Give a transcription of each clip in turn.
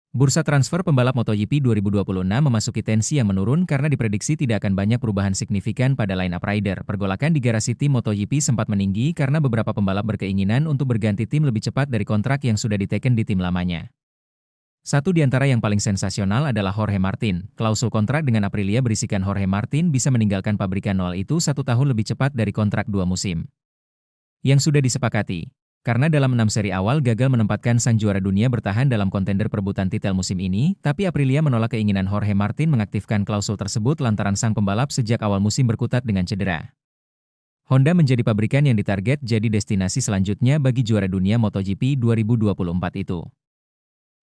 Bursa transfer pembalap MotoGP 2026 memasuki tensi yang menurun karena diprediksi tidak akan banyak perubahan signifikan pada line-up rider. Pergolakan di garasi tim MotoGP sempat meninggi karena beberapa pembalap berkeinginan untuk berganti tim lebih cepat dari kontrak yang sudah diteken di tim lamanya. Satu di antara yang paling sensasional adalah Jorge Martin. Klausul kontrak dengan Aprilia berisikan Jorge Martin bisa meninggalkan pabrikan Noal itu 1 tahun lebih cepat dari kontrak 2 musim yang sudah disepakati. Karena dalam 6 seri awal gagal menempatkan sang juara dunia bertahan dalam kontender perebutan titel musim ini, tapi Aprilia menolak keinginan Jorge Martin mengaktifkan klausul tersebut lantaran sang pembalap sejak awal musim berkutat dengan cedera. Honda menjadi pabrikan yang ditarget jadi destinasi selanjutnya bagi juara dunia MotoGP 2024 itu.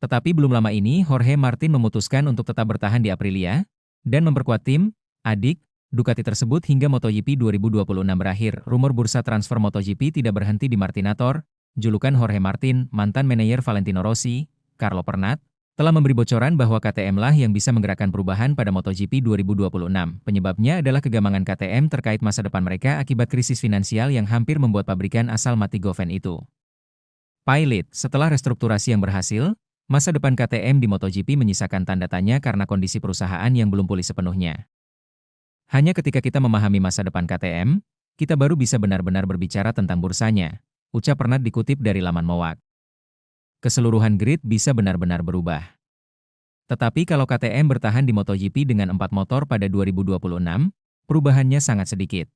Tetapi belum lama ini Jorge Martin memutuskan untuk tetap bertahan di Aprilia dan memperkuat tim adik Ducati tersebut hingga MotoGP 2026 berakhir. Rumor bursa transfer MotoGP tidak berhenti di Martinator. Julukan Jorge Martin, mantan manajer Valentino Rossi, Carlo Pernat, telah memberi bocoran bahwa KTM lah yang bisa menggerakkan perubahan pada MotoGP 2026. Penyebabnya adalah kegamangan KTM terkait masa depan mereka akibat krisis finansial yang hampir membuat pabrikan asal mati Govan itu. Pilot, setelah restrukturasi yang berhasil, masa depan KTM di MotoGP menyisakan tanda tanya karena kondisi perusahaan yang belum pulih sepenuhnya. Hanya ketika kita memahami masa depan KTM, kita baru bisa benar-benar berbicara tentang bursanya, ucap Pernat dikutip dari laman Mowak. Keseluruhan grid bisa benar-benar berubah. Tetapi kalau KTM bertahan di MotoGP dengan 4 motor pada 2026, perubahannya sangat sedikit.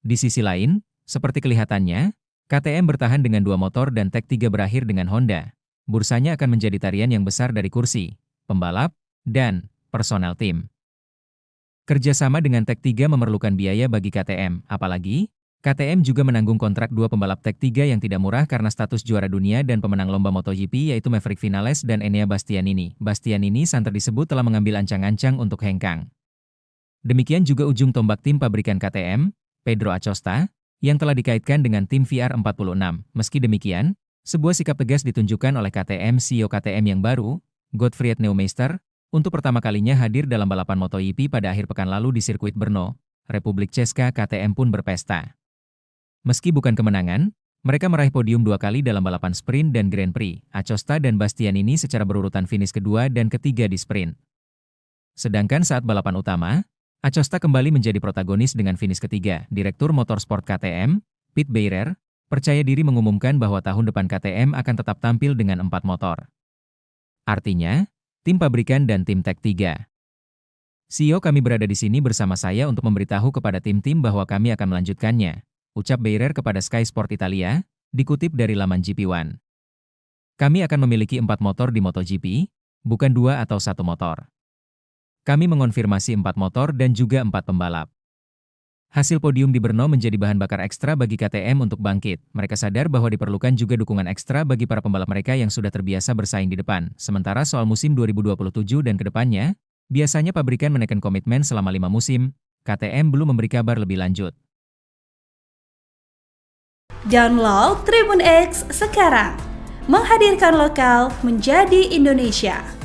Di sisi lain, seperti kelihatannya, KTM bertahan dengan 2 motor dan Tech 3 berakhir dengan Honda. Bursanya akan menjadi tarian yang besar dari kursi, pembalap, dan personel tim. Kerjasama dengan Tech 3 memerlukan biaya bagi KTM, apalagi KTM juga menanggung kontrak 2 pembalap Tech 3 yang tidak murah karena status juara dunia dan pemenang lomba MotoGP yaitu Maverick Vinales dan Enea Bastianini. Bastianini santer disebut telah mengambil ancang-ancang untuk hengkang. Demikian juga ujung tombak tim pabrikan KTM, Pedro Acosta, yang telah dikaitkan dengan tim VR46. Meski demikian, sebuah sikap tegas ditunjukkan oleh CEO KTM yang baru, Gottfried Neumeister, untuk pertama kalinya hadir dalam balapan MotoGP pada akhir pekan lalu di sirkuit Brno, Republik Czeska. KTM pun berpesta. Meski bukan kemenangan, mereka meraih podium 2 kali dalam balapan sprint dan Grand Prix. Acosta dan Bastianini secara berurutan finish kedua dan ketiga di sprint. Sedangkan saat balapan utama, Acosta kembali menjadi protagonis dengan finish ketiga. Direktur Motorsport KTM, Pete Beirer, percaya diri mengumumkan bahwa tahun depan KTM akan tetap tampil dengan 4 motor. Artinya, tim pabrikan dan tim Tech 3. CEO kami berada di sini bersama saya untuk memberitahu kepada tim-tim bahwa kami akan melanjutkannya, ucap Beirer kepada Sky Sport Italia, dikutip dari laman GP1. Kami akan memiliki 4 motor di MotoGP, bukan 2 atau 1 motor. Kami mengonfirmasi 4 motor dan juga 4 pembalap. Hasil podium di Brno menjadi bahan bakar ekstra bagi KTM untuk bangkit. Mereka sadar bahwa diperlukan juga dukungan ekstra bagi para pembalap mereka yang sudah terbiasa bersaing di depan. Sementara soal musim 2027 dan kedepannya, biasanya pabrikan menekan komitmen selama 5 musim. KTM belum memberi kabar lebih lanjut. Download Tribun X sekarang, menghadirkan lokal menjadi Indonesia.